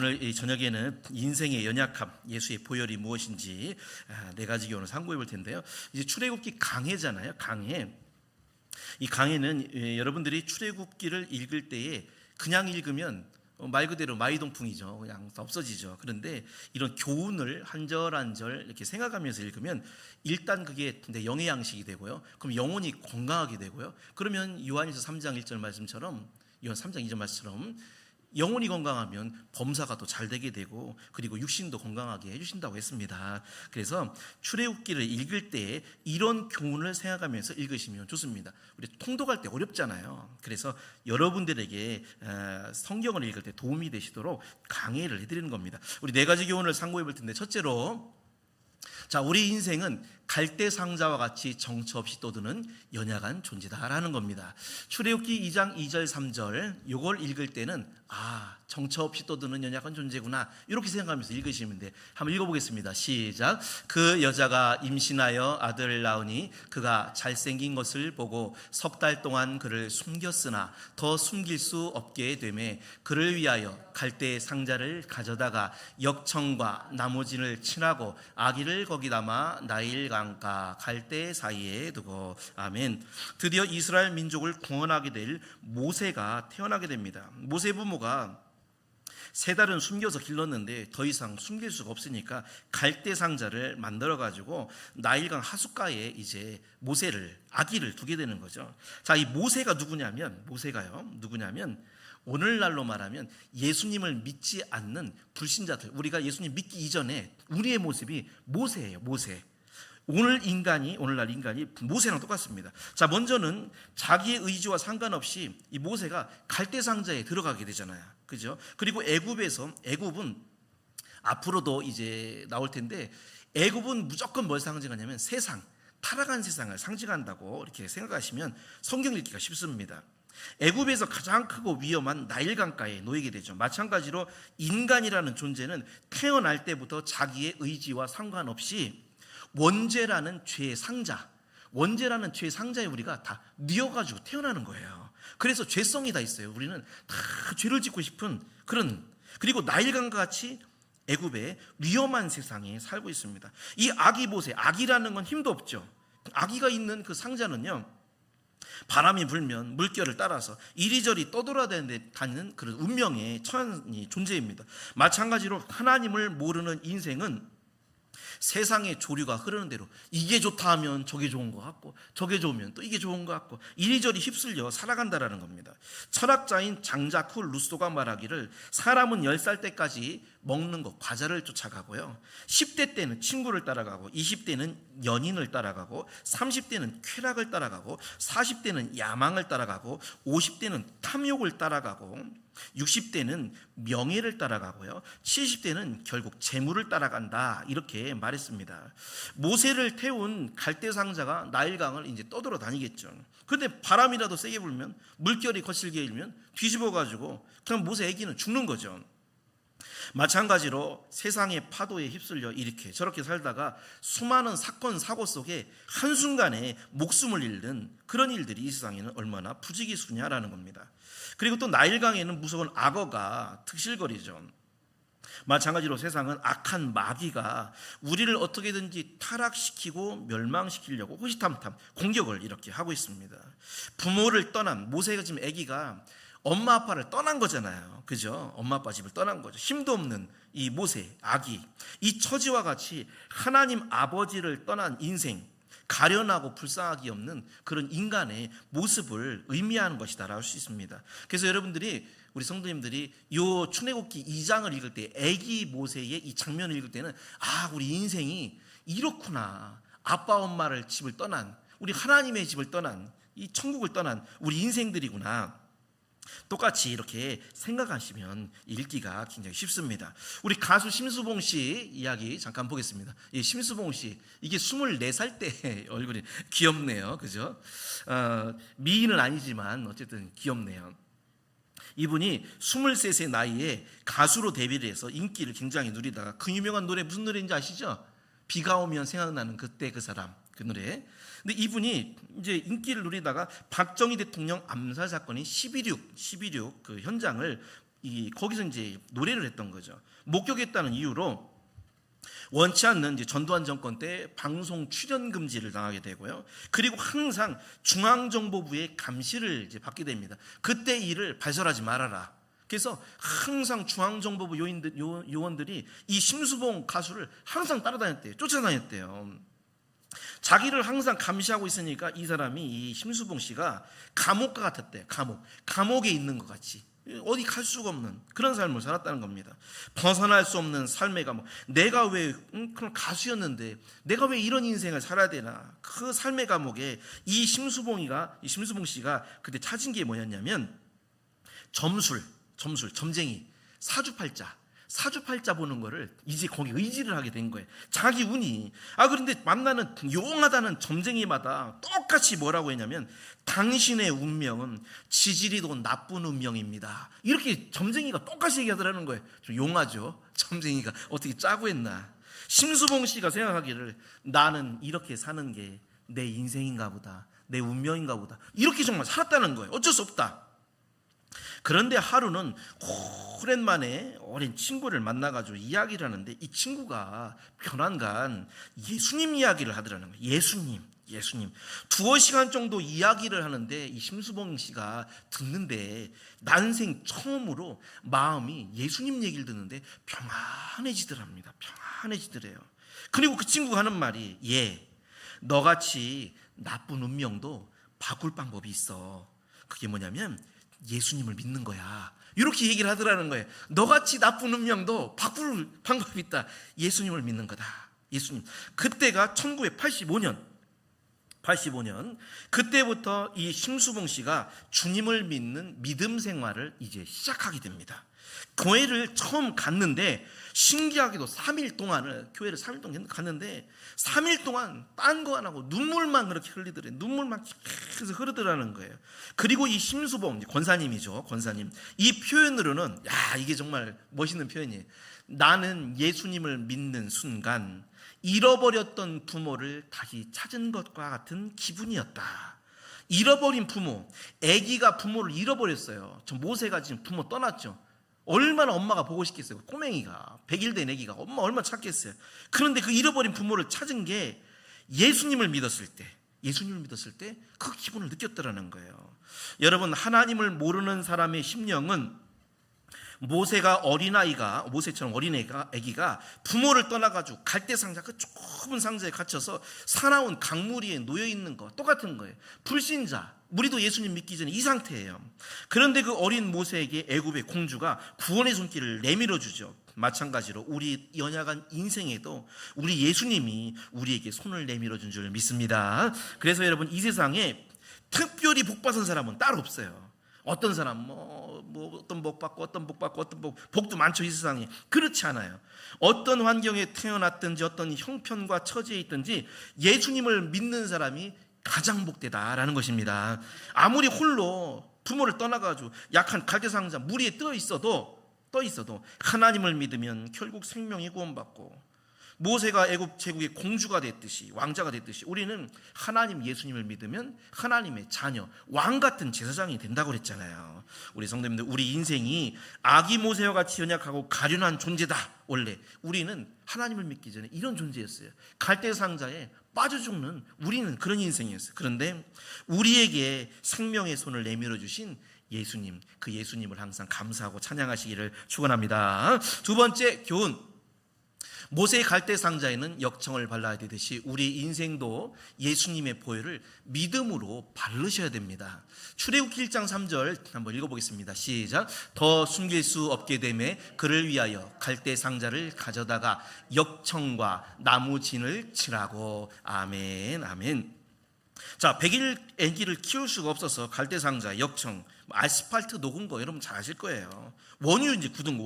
오늘 이 저녁에는 인생의 연약함, 예수의 보혈이 무엇인지 네 가지 교훈을 상고해 볼 텐데요. 이제 출애굽기 강해잖아요. 강해. 이 강해는 여러분들이 출애굽기를 읽을 때에 그냥 읽으면 말 그대로 마이동풍이죠. 그냥 없어지죠. 그런데 이런 교훈을 한 절 한 절 이렇게 생각하면서 읽으면 일단 그게 영의 양식이 되고요. 그럼 영혼이 건강하게 되고요. 그러면 요한일서 3장 1절 말씀처럼, 요한 3장 2절 말씀처럼 영혼이 건강하면 범사가 더 잘 되게 되고, 그리고 육신도 건강하게 해주신다고 했습니다. 그래서 출애굽기를 읽을 때 이런 교훈을 생각하면서 읽으시면 좋습니다. 우리 통독할 때 어렵잖아요. 그래서 여러분들에게 성경을 읽을 때 도움이 되시도록 강해를 해드리는 겁니다. 우리 네 가지 교훈을 상고해 볼 텐데, 첫째로, 자, 우리 인생은 갈대상자와 같이 정처 없이 떠드는 연약한 존재다라는 겁니다. 출애굽기 2장 2절 3절 요걸 읽을 때는 정처 없이 떠드는 연약한 존재구나, 이렇게 생각하면서 읽으시면 돼. 한번 읽어보겠습니다. 시작. 그 여자가 임신하여 아들을 낳으니 그가 잘생긴 것을 보고 석 달 동안 그를 숨겼으나 더 숨길 수 없게 되매 그를 위하여 갈대 상자를 가져다가 역청과 나무진을 칠하고 아기를 거기 담아 나일 강가 갈대 사이에 두고. 아멘. 드디어 이스라엘 민족을 구원하게 될 모세가 태어나게 됩니다. 모세 부모가 3달은 숨겨서 길렀는데 더 이상 숨길 수가 없으니까 갈대 상자를 만들어 가지고 나일강 하숫가에 이제 아기를 두게 되는 거죠. 자, 이 모세가 누구냐면 오늘날로 말하면 예수님을 믿지 않는 불신자들, 우리가 예수님 믿기 이전에 우리의 모습이 모세예요. 모세. 오늘날 인간이 모세랑 똑같습니다. 자, 먼저는 자기의 의지와 상관없이 이 모세가 갈대 상자에 들어가게 되잖아요. 그죠? 그리고 애굽은 앞으로도 이제 나올 텐데, 애굽은 무조건 뭘 상징하냐면 타락한 세상을 상징한다고 이렇게 생각하시면 성경 읽기가 쉽습니다. 애굽에서 가장 크고 위험한 나일강가에 놓이게 되죠. 마찬가지로 인간이라는 존재는 태어날 때부터 자기의 의지와 상관없이 원죄라는 죄의 상자에 우리가 다 뉘어가지고 태어나는 거예요. 그래서 죄성이 다 있어요. 우리는 다 죄를 짓고 싶은 그리고 나일강과 같이 애굽의 위험한 세상에 살고 있습니다. 이 아기 모세, 아기라는 건 힘도 없죠. 아기가 있는 그 상자는요, 바람이 불면 물결을 따라서 이리저리 떠돌아다니는 그런 운명의 처한 존재입니다. 마찬가지로 하나님을 모르는 인생은 세상의 조류가 흐르는 대로 이게 좋다 하면 저게 좋은 것 같고, 저게 좋으면 또 이게 좋은 것 같고, 이리저리 휩쓸려 살아간다라는 겁니다. 철학자인 장자크 루소가 말하기를, 사람은 10살 때까지 먹는 것, 과자를 쫓아가고요, 10대 때는 친구를 따라가고, 20대는 연인을 따라가고, 30대는 쾌락을 따라가고, 40대는 야망을 따라가고, 50대는 탐욕을 따라가고, 60대는 명예를 따라가고요, 70대는 결국 재물을 따라간다, 이렇게 말했습니다. 모세를 태운 갈대상자가 나일강을 이제 떠돌아 다니겠죠. 그런데 바람이라도 세게 불면, 물결이 거칠게 일면 뒤집어가지고 그냥 모세 애기는 죽는 거죠. 마찬가지로 세상의 파도에 휩쓸려 이렇게 저렇게 살다가 수많은 사건 사고 속에 한순간에 목숨을 잃는 그런 일들이 이 세상에는 얼마나 부지기수냐라는 겁니다. 그리고 또 나일강에는 무서운 악어가 득실거리죠. 마찬가지로 세상은 악한 마귀가 우리를 어떻게든지 타락시키고 멸망시키려고 호시탐탐 공격을 이렇게 하고 있습니다. 부모를 떠난 모세가, 지금 아기가 엄마 아빠를 떠난 거잖아요. 그죠? 엄마 아빠 집을 떠난 거죠. 힘도 없는 이 모세, 아기, 이 처지와 같이 하나님 아버지를 떠난 인생, 가련하고 불쌍하기 없는 그런 인간의 모습을 의미하는 것이다라고 할 수 있습니다. 그래서 여러분들이, 우리 성도님들이 요 출애굽기 2장을 읽을 때, 아기 모세의 이 장면을 읽을 때는 우리 인생이 이렇구나, 아빠 엄마를 집을 떠난, 우리 하나님의 집을 떠난, 이 천국을 떠난 우리 인생들이구나, 똑같이 이렇게 생각하시면 읽기가 굉장히 쉽습니다. 우리 가수 심수봉 씨 이야기 잠깐 보겠습니다. 이 심수봉 씨, 이게 24살 때 얼굴이 귀엽네요. 그죠? 미인은 아니지만 어쨌든 귀엽네요. 이분이 23세 나이에 가수로 데뷔를 해서 인기를 굉장히 누리다가, 그 유명한 노래 무슨 노래인지 아시죠? 비가 오면 생각나는 그때 그 사람, 그 노래. 근데 이분이 이제 인기를 누리다가 박정희 대통령 암살 사건인 12.6 그 현장을 거기서 이제 노래를 했던 거죠. 목격했다는 이유로 원치 않는 이제 전두환 정권 때 방송 출연 금지를 당하게 되고요. 그리고 항상 중앙정보부의 감시를 이제 받게 됩니다. 그때 일을 발설하지 말아라. 그래서 항상 중앙정보부 요원들이 이 심수봉 가수를 항상 따라다녔대요. 쫓아다녔대요. 자기를 항상 감시하고 있으니까 이 사람이, 이 심수봉 씨가 감옥과 같았대요. 감옥에 있는 것 같이 어디 갈 수가 없는 그런 삶을 살았다는 겁니다. 벗어날 수 없는 삶의 감옥. 내가 왜 그런 가수였는데 내가 왜 이런 인생을 살아야 되나. 그 삶의 감옥에 이 심수봉 씨가 그때 찾은 게 뭐였냐면 점쟁이, 사주팔자 보는 거를 이제 거기 의지를 하게 된 거예요. 자기 운이. 그런데 만나는 용하다는 점쟁이마다 똑같이 뭐라고 했냐면, 당신의 운명은 지지리도 나쁜 운명입니다. 이렇게 점쟁이가 똑같이 얘기하더라는 거예요. 좀 용하죠. 점쟁이가 어떻게 짜고 했나. 심수봉 씨가 생각하기를 나는 이렇게 사는 게 내 인생인가 보다, 내 운명인가 보다, 이렇게 정말 살았다는 거예요. 어쩔 수 없다. 그런데 하루는 오랜만에 어린 친구를 만나가지고 이야기를 하는데, 이 친구가 편안간 예수님 이야기를 하더라는 거예요. 예수님. 두어 시간 정도 이야기를 하는데 이 심수봉 씨가 듣는데 난생 처음으로 마음이 예수님 얘기를 듣는데 평안해지더랍니다. 평안해지더래요. 그리고 그 친구가 하는 말이, 너같이 나쁜 운명도 바꿀 방법이 있어. 그게 뭐냐면 예수님을 믿는 거야. 이렇게 얘기를 하더라는 거예요. 너같이 나쁜 운명도 바꿀 방법이 있다. 예수님을 믿는 거다. 예수님. 그때가 1985년. 그때부터 이 심수봉 씨가 주님을 믿는 믿음 생활을 이제 시작하게 됩니다. 교회를 처음 갔는데 신기하게도 3일 동안 갔는데 3일 동안 딴 거 안 하고 눈물만 그렇게 흘리더래요. 눈물만 계속 흐르더라는 거예요. 그리고 이 심수봉 권사님이죠. 권사님. 이 표현으로는 이게 정말 멋있는 표현이에요. 나는 예수님을 믿는 순간 잃어버렸던 부모를 다시 찾은 것과 같은 기분이었다. 잃어버린 부모, 아기가 부모를 잃어버렸어요. 저 모세가 지금 부모 떠났죠. 얼마나 엄마가 보고 싶겠어요. 꼬맹이가 100일 된 아기가 엄마 얼마나 찾겠어요. 그런데 그 잃어버린 부모를 찾은 게 예수님을 믿었을 때 그 기분을 느꼈더라는 거예요. 여러분, 하나님을 모르는 사람의 심령은 모세처럼 아기가 부모를 떠나가지고 갈대상자, 그 좁은 상자에 갇혀서 사나운 강물 위에 놓여있는 거 똑같은 거예요. 불신자, 우리도 예수님 믿기 전에 이 상태예요. 그런데 그 어린 모세에게 애굽의 공주가 구원의 손길을 내밀어주죠. 마찬가지로 우리 연약한 인생에도 우리 예수님이 우리에게 손을 내밀어준 줄 믿습니다. 그래서 여러분, 이 세상에 특별히 복받은 사람은 따로 없어요. 어떤 사람 어떤 복 받고 어떤 복도 많죠. 이 세상에. 그렇지 않아요. 어떤 환경에 태어났든지 어떤 형편과 처지에 있든지 예수님을 믿는 사람이 가장 복되다라는 것입니다. 아무리 홀로 부모를 떠나가지고 약한 갈대상자 물 위에 떠 있어도 하나님을 믿으면 결국 생명이 구원받고, 모세가 애굽 제국의 공주가 됐듯이, 왕자가 됐듯이, 우리는 하나님 예수님을 믿으면 하나님의 자녀, 왕 같은 제사장이 된다고 그랬잖아요. 우리 성도님들, 우리 인생이 아기 모세와 같이 연약하고 가련한 존재다. 원래 우리는 하나님을 믿기 전에 이런 존재였어요. 갈대상자에 빠져 죽는 우리는 그런 인생이었어요. 그런데 우리에게 생명의 손을 내밀어 주신 예수님, 그 예수님을 항상 감사하고 찬양하시기를 축원합니다. 두 번째 교훈, 모세의 갈대상자에는 역청을 발라야 되듯이 우리 인생도 예수님의 보혈을 믿음으로 바르셔야 됩니다. 출애굽기 1장 3절 한번 읽어보겠습니다. 시작. 더 숨길 수 없게 되매 그를 위하여 갈대상자를 가져다가 역청과 나무진을 칠하고. 아멘, 아멘. 자, 100일 아기를 키울 수가 없어서 갈대상자, 역청, 아스팔트 녹은 거 여러분 잘 아실 거예요. 원유, 이제 굳은 거,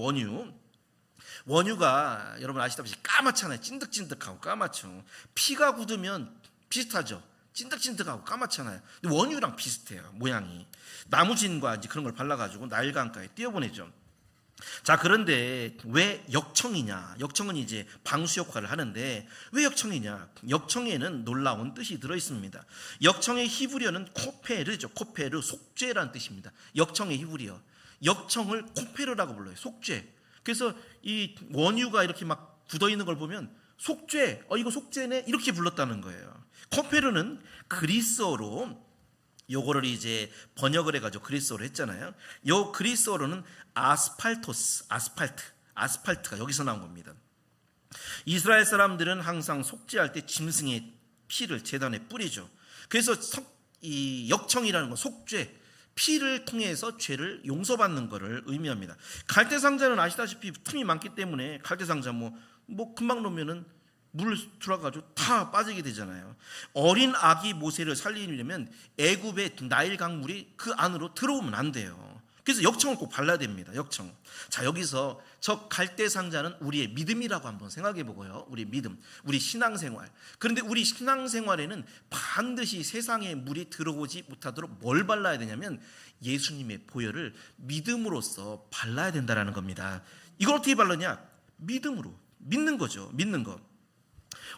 원유가 여러분 아시다시피 까맣잖아요. 찐득찐득하고 까맣죠. 피가 굳으면 비슷하죠. 찐득찐득하고 까맣잖아요. 근데 원유랑 비슷해요, 모양이. 나무진과 이제 그런 걸 발라가지고 나일 강가에 띄어보내죠. 자, 그런데 왜 역청이냐? 역청은 이제 방수 역할을 하는데 왜 역청이냐? 역청에는 놀라운 뜻이 들어 있습니다. 역청의 히브리어는 코페르죠. 코페르, 속죄라는 뜻입니다. 역청의 히브리어. 역청을 코페르라고 불러요. 속죄. 그래서 이 원유가 이렇게 막 굳어 있는 걸 보면 속죄, 이거 속죄네 이렇게 불렀다는 거예요. 코페르는 그리스어로 요거를 이제 번역을 해가지고 그리스어로 했잖아요. 요 그리스어로는 아스팔트가 여기서 나온 겁니다. 이스라엘 사람들은 항상 속죄할 때 짐승의 피를 제단에 뿌리죠. 그래서 이 역청이라는 건 속죄, 피를 통해서 죄를 용서받는 것을 의미합니다. 갈대상자는 아시다시피 틈이 많기 때문에 갈대상자 뭐 금방 놓으면은 물 들어가지고 다 빠지게 되잖아요. 어린 아기 모세를 살리려면 애굽의 나일 강물이 그 안으로 들어오면 안 돼요. 그래서 역청을 꼭 발라야 됩니다. 역청. 자, 여기서 저 갈대상자는 우리의 믿음이라고 한번 생각해 보고요. 우리 믿음, 우리 신앙생활. 그런데 우리 신앙생활에는 반드시 세상에 물이 들어오지 못하도록 뭘 발라야 되냐면 예수님의 보혈을 믿음으로써 발라야 된다는 겁니다. 이걸 어떻게 바르냐? 믿음으로. 믿는 거죠. 믿는 거.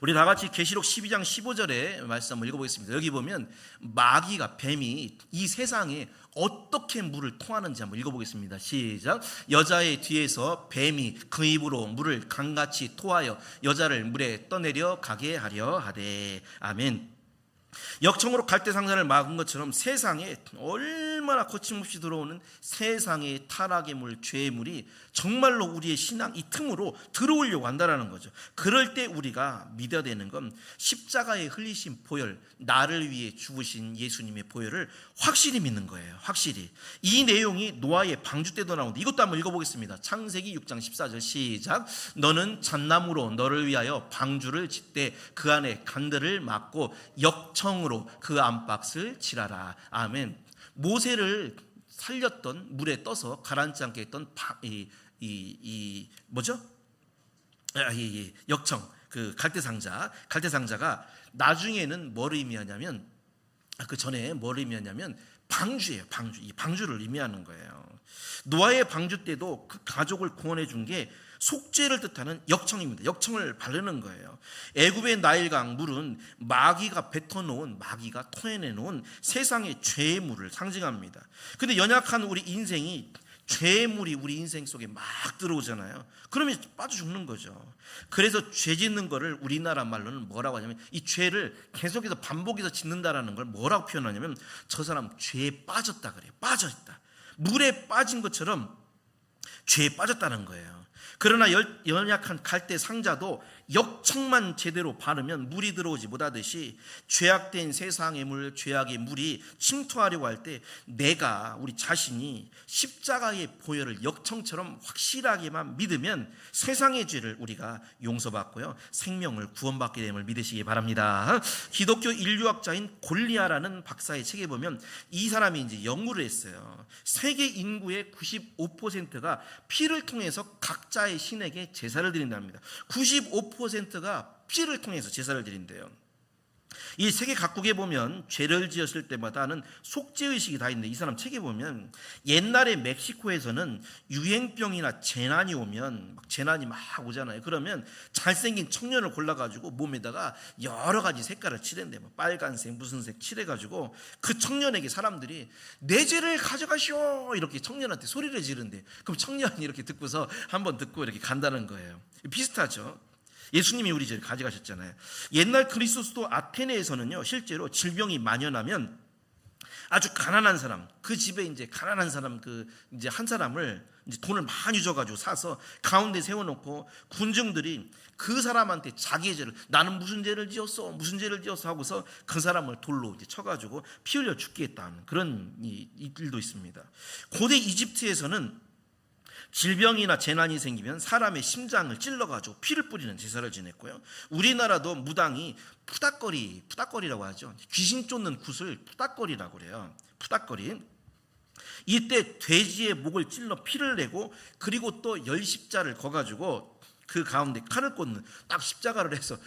우리 다 같이 계시록 12장 15절의 말씀 한번 읽어보겠습니다. 여기 보면 마귀가, 뱀이 이 세상에 어떻게 물을 통하는지 한번 읽어보겠습니다. 시작. 여자의 뒤에서 뱀이 그 입으로 물을 강같이 토하여 여자를 물에 떠내려 가게 하려 하되. 아멘. 역청으로 갈대상자를 막은 것처럼 세상에 얼마나 거침없이 들어오는 세상의 타락의 물, 죄의 물이 정말로 우리의 신앙 이 틈으로 들어오려고 한다는 거죠. 그럴 때 우리가 믿어야 되는 건 십자가에 흘리신 보혈, 나를 위해 죽으신 예수님의 보혈을 확실히 믿는 거예요. 확실히. 이 내용이 노아의 방주 때도 나오는데 이것도 한번 읽어보겠습니다. 창세기 6장 14절 시작. 너는 잣나무로 너를 위하여 방주를 짓되 그 안에 간들을 막고 역청으로 그 안팎을 칠하라. 아멘. 모세를 살렸던 물에 떠서 가라앉지 않게 했던 뭐죠? 역청, 그 갈대상자가 나중에는 뭐를 의미하냐면 그 전에 뭐를 의미하냐면 방주예요. 이 방주를 의미하는 거예요. 노아의 방주 때도 그 가족을 구원해 준 게 속죄를 뜻하는 역청입니다. 역청을 바르는 거예요. 애굽의 나일강 물은 마귀가 토해내놓은 세상의 죄의 물을 상징합니다. 근데 연약한 우리 인생이 죄의 물이 우리 인생 속에 막 들어오잖아요. 그러면 빠져 죽는 거죠. 그래서 죄 짓는 거를 우리나라 말로는 뭐라고 하냐면 이 죄를 계속해서 반복해서 짓는다라는 걸 뭐라고 표현하냐면 저 사람 죄에 빠졌다 그래요. 빠져있다. 물에 빠진 것처럼 죄에 빠졌다는 거예요. 그러나 연약한 갈대 상자도 역청만 제대로 바르면 물이 들어오지 못하듯이 죄악된 세상의 물, 죄악의 물이 침투하려고 할 때 내가, 우리 자신이 십자가의 보혈을 역청처럼 확실하게만 믿으면 세상의 죄를 우리가 용서받고요, 생명을 구원받게 됨을 믿으시기 바랍니다. 기독교 인류학자인 골리아라는 박사의 책에 보면 이 사람이 이제 연구를 했어요. 세계 인구의 95%가 피를 통해서 각자의 신에게 제사를 드린답니다. 95%가 피를 통해서 제사를 드린대요. 이 세계 각국에 보면 죄를 지었을 때마다 하는 속죄의식이 다 있는데 이 사람 책에 보면 옛날에 멕시코에서는 유행병이나 재난이 오면 재난이 막 오잖아요. 그러면 잘생긴 청년을 골라가지고 몸에다가 여러 가지 색깔을 칠한대. 빨간색 무슨 색 칠해가지고 그 청년에게 사람들이 내 죄를 가져가시오 이렇게 청년한테 소리를 지른대. 그럼 청년이 이렇게 듣고서 한번 듣고 이렇게 간다는 거예요. 비슷하죠. 예수님이 우리 죄를 가져가셨잖아요. 옛날 그리스 수도 아테네에서는요, 실제로 질병이 만연하면 아주 가난한 사람, 그 집에 이제 가난한 사람, 이제 한 사람을 이제 돈을 많이 줘가지고 사서 가운데 세워놓고 군중들이 그 사람한테 자기의 죄를, 나는 무슨 죄를 지었어 하고서 그 사람을 돌로 이제 쳐가지고 피 흘려 죽게 했다는 그런 일도 있습니다. 고대 이집트에서는 질병이나 재난이 생기면 사람의 심장을 찔러가지고 피를 뿌리는 제사를 지냈고요. 우리나라도 무당이 푸닥거리라고 하죠. 귀신 쫓는 굿을 푸닥거리라고 그래요. 푸닥거리. 이때 돼지의 목을 찔러 피를 내고 그리고 또 열십자를 거가지고 그 가운데 칼을 꽂는 딱 십자가를 해서,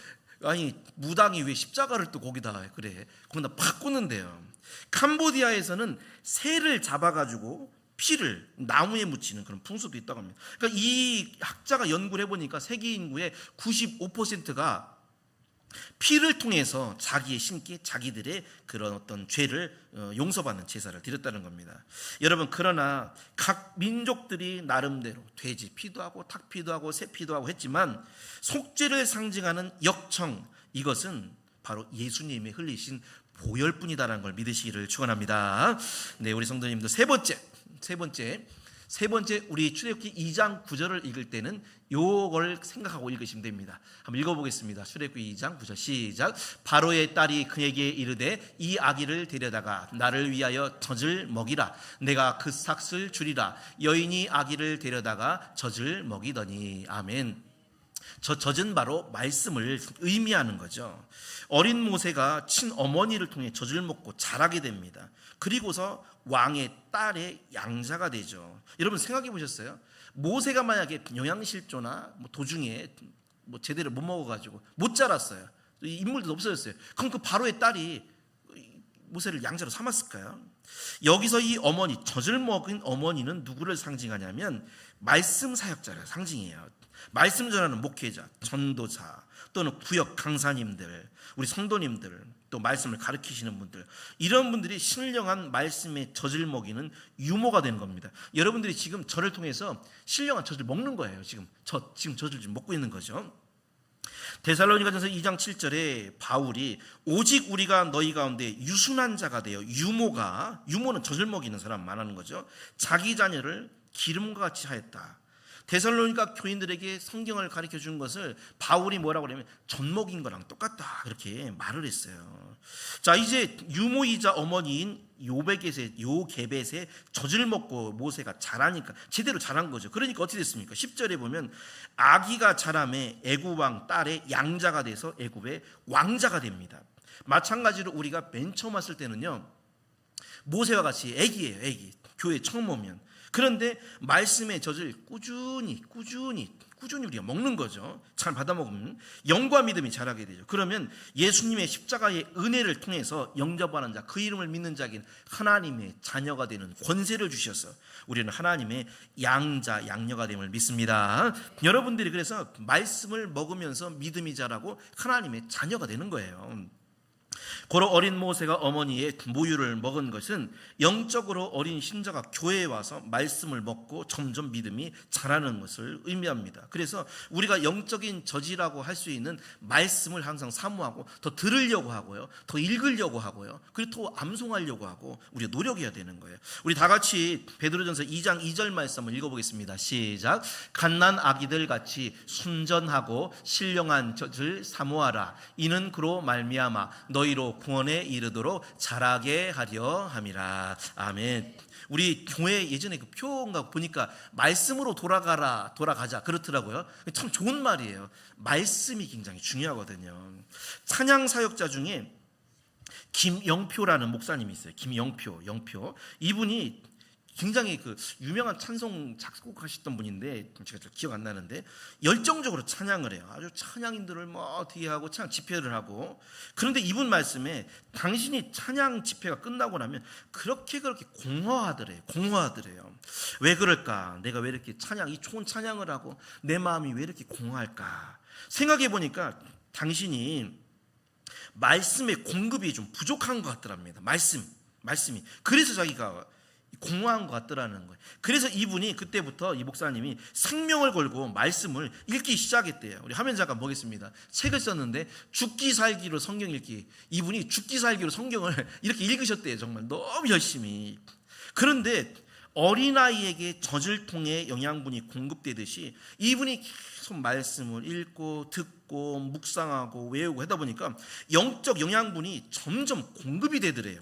아니 무당이 왜 십자가를 또 거기다 그래? 거기다 팍 꽂는데요. 캄보디아에서는 새를 잡아가지고 피를 나무에 묻히는 그런 풍습도 있다고 합니다. 그러니까 이 학자가 연구를 해보니까 세계 인구의 95%가 피를 통해서 자기의 신께 자기들의 그런 어떤 죄를 용서받는 제사를 드렸다는 겁니다. 여러분, 그러나 각 민족들이 나름대로 돼지 피도 하고 닭 피도 하고 새 피도 하고 했지만 속죄를 상징하는 역청, 이것은 바로 예수님이 흘리신 보혈뿐이다라는 걸 믿으시기를 축원합니다. 네, 우리 성도님도 세 번째 우리 출애굽기 2장 9절을 읽을 때는 요걸 생각하고 읽으시면 됩니다. 한번 읽어보겠습니다. 출애굽기 2장 9절 시작. 바로의 딸이 그에게 이르되 이 아기를 데려다가 나를 위하여 젖을 먹이라. 내가 그 삭을 주리라. 여인이 아기를 데려다가 젖을 먹이더니. 아멘. 저 젖은 바로 말씀을 의미하는 거죠. 어린 모세가 친어머니를 통해 젖을 먹고 자라게 됩니다. 그리고서 왕의 딸의 양자가 되죠. 여러분 생각해 보셨어요? 모세가 만약에 영양실조나 도중에 제대로 못 먹어가지고 못 자랐어요. 인물도 없어졌어요. 그럼 그 바로의 딸이 모세를 양자로 삼았을까요? 여기서 이 어머니, 젖을 먹은 어머니는 누구를 상징하냐면 말씀 사역자를 상징해요. 말씀 전하는 목회자, 전도사, 또는 구역 강사님들, 우리 성도님들, 또 말씀을 가르치시는 분들, 이런 분들이 신령한 말씀의 젖을 먹이는 유모가 되는 겁니다. 여러분들이 지금 저를 통해서 신령한 젖을 먹는 거예요. 지금 젖을 좀 먹고 있는 거죠. 데살로니가전서 2장 7절에 바울이 오직 우리가 너희 가운데 유순한 자가 되어, 유모는 젖을 먹이는 사람 말하는 거죠. 자기 자녀를 기름과 같이 하였다. 데살로니가 교인들에게 성경을 가르쳐 준 것을 바울이 뭐라고 그러냐면 젖먹인 거랑 똑같다, 그렇게 말을 했어요. 자, 이제 유모이자 어머니인 요게벳의 젖을 먹고 모세가 자라니까 제대로 자란 거죠. 그러니까 어떻게 됐습니까? 10절에 보면 아기가 자라매 애굽왕 딸의 양자가 돼서 애굽의 왕자가 됩니다. 마찬가지로 우리가 맨 처음 왔을 때는요, 모세와 같이 애기예요. 애기. 교회 처음 오면. 그런데 말씀의 젖을 꾸준히 우리가 먹는 거죠. 잘 받아 먹으면 영과 믿음이 자라게 되죠. 그러면 예수님의 십자가의 은혜를 통해서 영접하는 자, 그 이름을 믿는 자에게 하나님의 자녀가 되는 권세를 주셔서 우리는 하나님의 양녀가 됨을 믿습니다. 여러분들이 그래서 말씀을 먹으면서 믿음이 자라고 하나님의 자녀가 되는 거예요. 고로 어린 모세가 어머니의 모유를 먹은 것은 영적으로 어린 신자가 교회에 와서 말씀을 먹고 점점 믿음이 자라는 것을 의미합니다. 그래서 우리가 영적인 젖이라고 할 수 있는 말씀을 항상 사모하고 더 들으려고 하고요, 더 읽으려고 하고요, 그리고 더 암송하려고 하고 우리가 노력해야 되는 거예요. 우리 다 같이 베드로전서 2장 2절 말씀을 읽어보겠습니다. 시작. 갓난 아기들 같이 순전하고 신령한 젖을 사모하라. 이는 그로 말미암아 너희로 구원에 이르도록 자라게 하려 함이라. 아멘. 우리 교회 예전에 그 표가 보니까 말씀으로 돌아가자 그렇더라고요. 참 좋은 말이에요. 말씀이 굉장히 중요하거든요. 찬양 사역자 중에 김영표라는 목사님이 있어요. 김영표. 이분이 굉장히 그 유명한 찬송 작곡하셨던 분인데 제가 잘 기억 안 나는데 열정적으로 찬양을 해요. 아주 찬양인들을 뒤에 하고 찬양 집회를 하고. 그런데 이분 말씀에 당신이 찬양 집회가 끝나고 나면 그렇게 공허하더래요. 왜 그럴까? 내가 왜 이렇게 이 좋은 찬양을 하고 내 마음이 왜 이렇게 공허할까? 생각해 보니까 당신이 말씀의 공급이 좀 부족한 것 같더랍니다. 말씀이. 그래서 자기가 공허한 것 같더라는 거예요. 그래서 이분이 그때부터 이 목사님이 생명을 걸고 말씀을 읽기 시작했대요. 우리 화면 잠깐 보겠습니다. 책을 썼는데 죽기 살기로 성경 읽기. 이분이 죽기 살기로 성경을 이렇게 읽으셨대요. 정말 너무 열심히. 그런데 어린아이에게 젖을 통해 영양분이 공급되듯이 이분이 계속 말씀을 읽고 듣고 묵상하고 외우고 하다 보니까 영적 영양분이 점점 공급이 되더래요.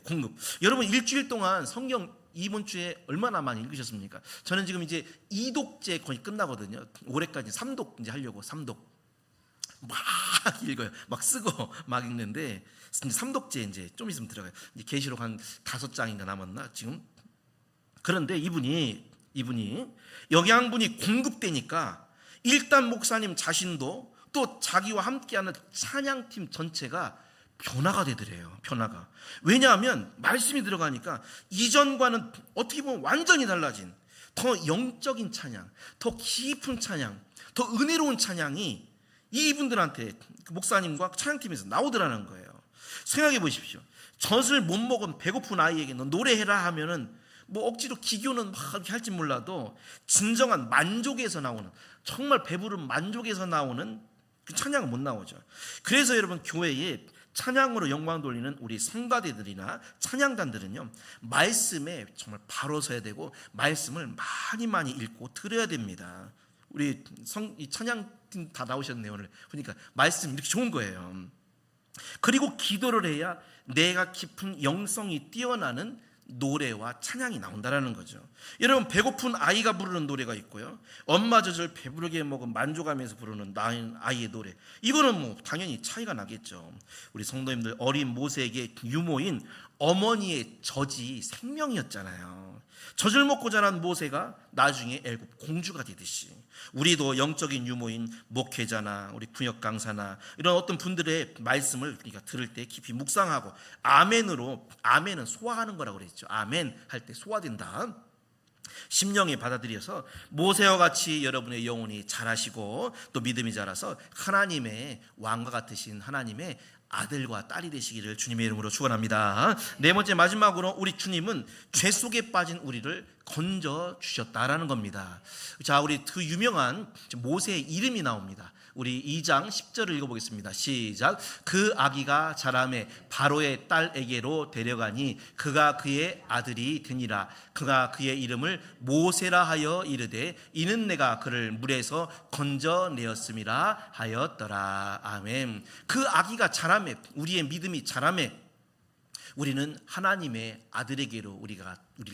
여러분 일주일 동안 성경 이번 주에 얼마나 많이 읽으셨습니까? 저는 지금 이제 2독째 거의 끝나거든요. 올해까지 3독 이제 하려고 3독 막 읽어요. 막 쓰고 막 읽는데 3독째 이제 좀 있으면 들어가요. 이제 계시록 한 5장인가 남았나 지금. 그런데 이분이 영양분이 공급되니까 일단 목사님 자신도 또 자기와 함께하는 찬양팀 전체가 변화가 되더래요. 변화가. 왜냐하면 말씀이 들어가니까 이전과는 어떻게 보면 완전히 달라진 더 영적인 찬양, 더 깊은 찬양, 더 은혜로운 찬양이 이분들한테 그 목사님과 찬양팀에서 나오더라는 거예요. 생각해 보십시오. 젖을 못 먹은 배고픈 아이에게 너 노래해라 하면은 뭐 억지로 기교는 막 할지 몰라도 진정한 만족에서 나오는, 정말 배부른 만족에서 나오는 그 찬양은 못 나오죠. 그래서 여러분, 교회에 찬양으로 영광 돌리는 우리 성가대들이나 찬양단들은요, 말씀에 정말 바로 서야 되고 말씀을 많이 많이 읽고 들어야 됩니다. 우리 이 찬양팀 다 나오셨네요 오늘. 그러니까 말씀 이렇게 좋은 거예요. 그리고 기도를 해야 내가 깊은 영성이 뛰어나는 노래와 찬양이 나온다라는 거죠. 여러분, 배고픈 아이가 부르는 노래가 있고요, 엄마 젖을 배부르게 먹은 만족하면서 부르는 아이의 노래, 이거는 뭐 당연히 차이가 나겠죠. 우리 성도님들, 어린 모세에게 유모인 어머니의 젖이 생명이었잖아요. 젖을 먹고 자란 모세가 나중에 애굽 공주가 되듯이 우리도 영적인 유모인 목회자나 우리 구역 강사나 이런 어떤 분들의 말씀을 우리가 들을 때 깊이 묵상하고 아멘으로, 아멘은 소화하는 거라고 그랬죠. 아멘 할 때 소화된다, 심령에 받아들여서 모세와 같이 여러분의 영혼이 자라시고 또 믿음이 자라서 하나님의 왕과 같으신 하나님의 아들과 딸이 되시기를 주님의 이름으로 축원합니다. 네 번째, 마지막으로 우리 주님은 죄 속에 빠진 우리를 건져 주셨다라는 겁니다. 자, 우리 그 유명한 모세의 이름이 나옵니다. 우리 2장 10절을 읽어보겠습니다. 시작. 그 아기가 자라매 바로의 딸에게로 데려가니 그가 그의 아들이 되니라. 그가 그의 이름을 모세라 하여 이르되 이는 내가 그를 물에서 건져내었음이라 하였더라. 아멘. 그 아기가 자라매, 우리의 믿음이 자라매 우리는 하나님의 아들에게로 우리를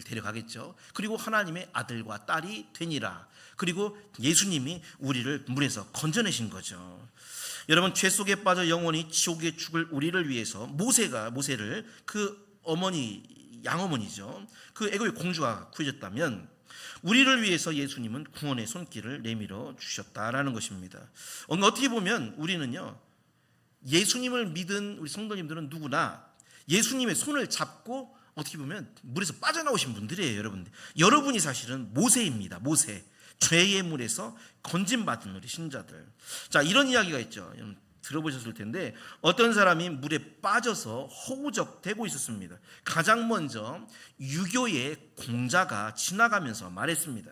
데려가겠죠. 그리고 하나님의 아들과 딸이 되니라. 그리고 예수님이 우리를 물에서 건져내신 거죠. 여러분, 죄 속에 빠져 영원히 지옥에 죽을 우리를 위해서 모세를 그 어머니, 양어머니죠, 그 애굽의 공주가 구해줬다면 우리를 위해서 예수님은 구원의 손길을 내밀어 주셨다라는 것입니다. 어떻게 보면 우리는요, 예수님을 믿은 우리 성도님들은 누구나 예수님의 손을 잡고 어떻게 보면 물에서 빠져나오신 분들이에요. 여러분이 사실은 모세입니다. 모세, 죄의 물에서 건짐받은 우리 신자들. 자, 이런 이야기가 있죠. 여러분 들어보셨을 텐데, 어떤 사람이 물에 빠져서 허우적대고 있었습니다. 가장 먼저 유교의 공자가 지나가면서 말했습니다.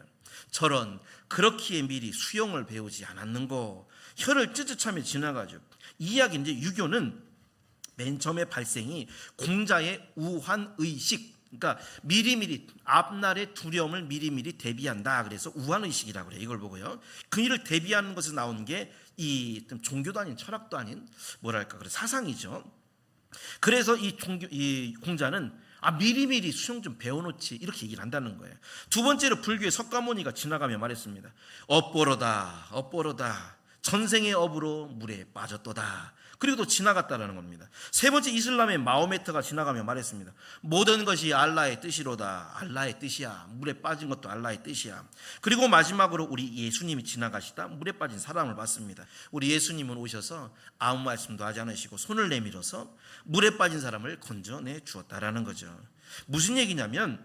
저런, 그렇기에 미리 수영을 배우지 않았는고. 혀를 ጭጭ차며 지나가죠. 이 이야기인데, 유교는 맨 처음에 발생이 공자의 우환의식, 그러니까 미리미리 앞날의 두려움을 미리미리 대비한다, 그래서 우환의식이라고 그래요. 이걸 보고요, 그 일을 대비하는 것에서 나온 게 이 종교도 아닌 철학도 아닌 뭐랄까, 그래 사상이죠. 그래서 이 공자는 미리미리 수영 좀 배워놓지, 이렇게 얘기를 한다는 거예요. 두 번째로 불교의 석가모니가 지나가며 말했습니다. 업보로다, 업보로다, 전생의 업으로 물에 빠졌도다. 그리고 또 지나갔다라는 겁니다. 세 번째, 이슬람의 마호메트가 지나가며 말했습니다. 모든 것이 알라의 뜻이로다. 알라의 뜻이야. 물에 빠진 것도 알라의 뜻이야. 그리고 마지막으로 우리 예수님이 지나가시다 물에 빠진 사람을 봤습니다. 우리 예수님은 오셔서 아무 말씀도 하지 않으시고 손을 내밀어서 물에 빠진 사람을 건져내 주었다라는 거죠. 무슨 얘기냐면,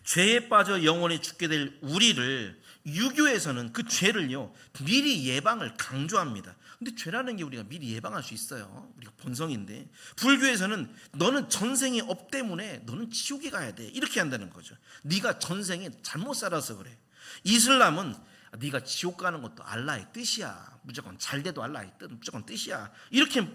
죄에 빠져 영원히 죽게 될 우리를 유교에서는 그 죄를요 미리 예방을 강조합니다. 근데 죄라는 게 우리가 미리 예방할 수 있어요. 우리가 본성인데, 불교에서는 너는 전생의 업 때문에 너는 지옥에 가야 돼, 이렇게 한다는 거죠. 네가 전생에 잘못 살아서 그래. 이슬람은 네가 지옥 가는 것도 알라의 뜻이야. 무조건 잘 돼도 알라의 뜻, 무조건 뜻이야. 이렇게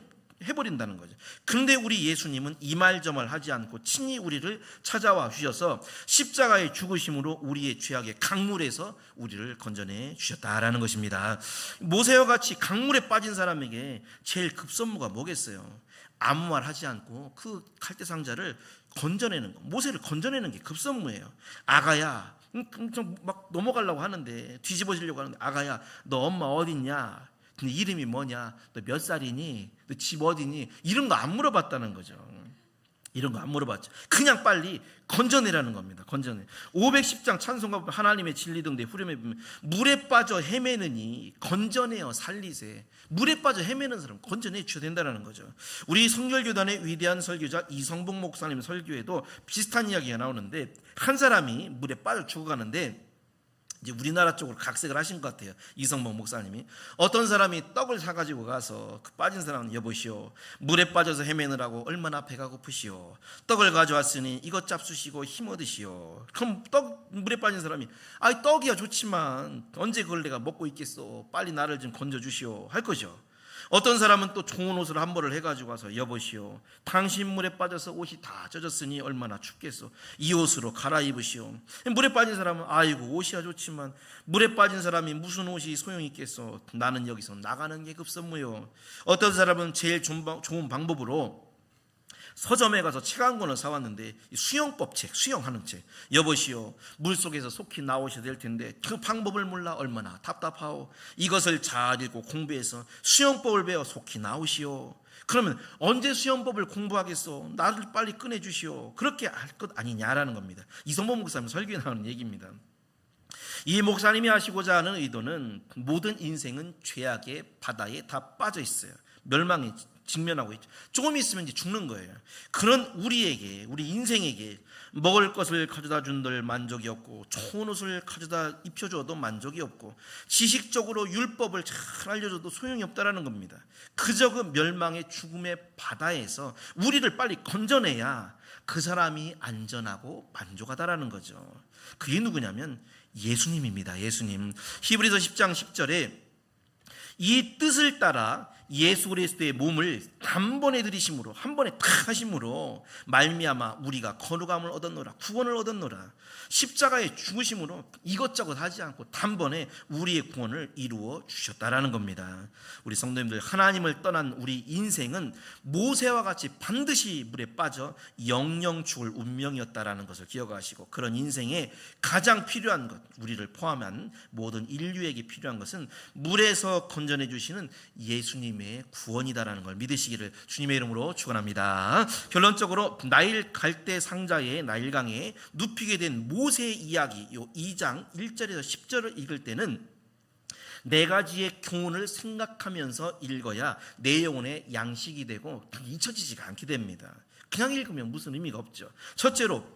해버린다는 거죠. 근데 우리 예수님은 이 말 저 말 하지 않고 친히 우리를 찾아와 주셔서 십자가의 죽으심으로 우리의 죄악의 강물에서 우리를 건져내 주셨다라는 것입니다. 모세와 같이 강물에 빠진 사람에게 제일 급선무가 뭐겠어요? 아무 말 하지 않고 그 칼대 상자를 건져내는 거, 모세를 건져내는 게 급선무예요. 아가야, 막 넘어가려고 하는데, 뒤집어지려고 하는데, 아가야 너 엄마 어딨냐? 근데 이름이 뭐냐? 너 몇 살이니? 너 집 어디니? 이런 거 안 물어봤다는 거죠. 이런 거 안 물어봤죠. 그냥 빨리 건져내라는 겁니다. 건져내. 510장 찬송가 보면 하나님의 진리 등대 후렴에 보면 물에 빠져 헤매느니 건져내어 살리세. 물에 빠져 헤매는 사람 건져내 주셔야 된다는 거죠. 우리 성결교단의 위대한 설교자 이성복 목사님 설교에도 비슷한 이야기가 나오는데, 한 사람이 물에 빠져 죽어가는데 이제 우리나라 쪽으로 각색을 하신 것 같아요. 이성봉 목사님이 어떤 사람이 떡을 사가지고 가서 그 빠진 사람은 여보시오, 물에 빠져서 헤매느라고 얼마나 배가 고프시오. 떡을 가져왔으니 이것 잡수시고 힘 얻으시오. 그럼 물에 빠진 사람이 떡이야 좋지만 언제 그걸 내가 먹고 있겠소. 빨리 나를 좀 건져주시오 할 거죠. 어떤 사람은 또 좋은 옷을 한 벌을 해가지고 와서 여보시오, 당신 물에 빠져서 옷이 다 젖었으니 얼마나 춥겠소. 이 옷으로 갈아입으시오. 물에 빠진 사람은 아이고 옷이야 좋지만 물에 빠진 사람이 무슨 옷이 소용이 있겠소. 나는 여기서 나가는 게 급선무요. 어떤 사람은 제일 좋은 방법으로 서점에 가서 책 한 권을 사왔는데 수영법 책, 수영하는 책. 여보시오, 물속에서 속히 나오셔야 될 텐데 그 방법을 몰라 얼마나 답답하오. 이것을 잘 읽고 공부해서 수영법을 배워 속히 나오시오. 그러면 언제 수영법을 공부하겠소. 나를 빨리 꺼내주시오. 그렇게 할 것 아니냐라는 겁니다. 이성봉 목사님 설교에 나오는 얘기입니다. 이 목사님이 하시고자 하는 의도는 모든 인생은 죄악의 바다에 다 빠져 있어요. 멸망에 직면하고 있죠. 조금 있으면 이제 죽는 거예요. 그런 우리 인생에게 먹을 것을 가져다 준들 만족이 없고, 좋은 옷을 가져다 입혀줘도 만족이 없고, 지식적으로 율법을 잘 알려줘도 소용이 없다라는 겁니다. 그저 그 멸망의 죽음의 바다에서 우리를 빨리 건져내야 그 사람이 안전하고 만족하다라는 거죠. 그게 누구냐면 예수님입니다. 예수님. 히브리서 10장 10절에 이 뜻을 따라 예수 그리스도의 몸을 단번에 들이심으로, 한 번에 탁 하심으로 말미암아 우리가 거룩함을 얻었노라, 구원을 얻었노라. 십자가의 죽으심으로 이것저것 하지 않고 단번에 우리의 구원을 이루어 주셨다라는 겁니다. 우리 성도님들, 하나님을 떠난 우리 인생은 모세와 같이 반드시 물에 빠져 영영 죽을 운명이었다라는 것을 기억하시고, 그런 인생에 가장 필요한 것, 우리를 포함한 모든 인류에게 필요한 것은 물에서 건져내 주시는 예수님의 구원이다라는 걸 믿으시기를 주님의 이름으로 축원합니다. 결론적으로 나일 갈대 상자의 나일강에 눕히게 된 모세의 이야기, 요 2장 1절에서 10절을 읽을 때는 네 가지의 교훈을 생각하면서 읽어야 내 영혼의 양식이 되고 잊혀지지가 않게 됩니다. 그냥 읽으면 무슨 의미가 없죠. 첫째로,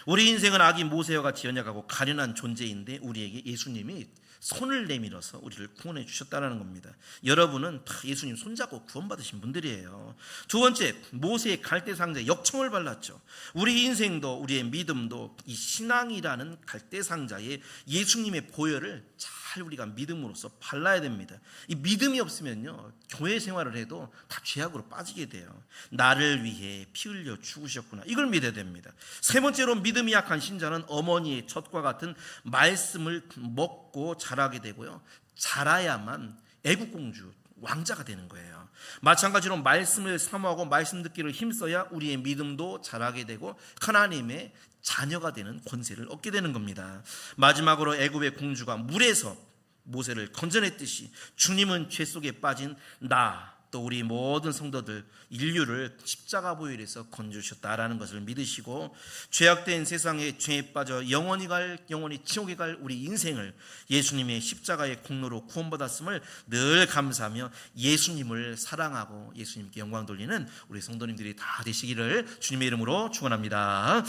우리 인생은 아기 모세와 같이 연약하고 가련한 존재인데 우리에게 예수님이 손을 내밀어서 우리를 구원해 주셨다는 겁니다. 여러분은 다 예수님 손잡고 구원받으신 분들이에요. 두 번째, 모세의 갈대 상자에 역청을 발랐죠. 우리 인생도 우리의 믿음도 이 신앙이라는 갈대 상자에 예수님의 보혈을 잘 우리가 믿음으로써 발라야 됩니다. 이 믿음이 없으면요, 교회 생활을 해도 다 죄악으로 빠지게 돼요. 나를 위해 피 흘려 죽으셨구나, 이걸 믿어야 됩니다. 세 번째로, 믿음이 약한 신자는 어머니의 젖과 같은 말씀을 먹고 자라게 되고요, 자라야만 애국공주, 왕자가 되는 거예요. 마찬가지로 말씀을 사모하고 말씀 듣기를 힘써야 우리의 믿음도 자라게 되고 하나님의 자녀가 되는 권세를 얻게 되는 겁니다. 마지막으로, 애굽의 공주가 물에서 모세를 건져냈듯이 주님은 죄 속에 빠진 또 우리 모든 성도들, 인류를 십자가 보혈에서 건져주셨다라는 것을 믿으시고, 죄악된 세상에 죄에 빠져 영원히 지옥에 갈 우리 인생을 예수님의 십자가의 공로로 구원받았음을 늘 감사하며 예수님을 사랑하고 예수님께 영광 돌리는 우리 성도님들이 다 되시기를 주님의 이름으로 축원합니다.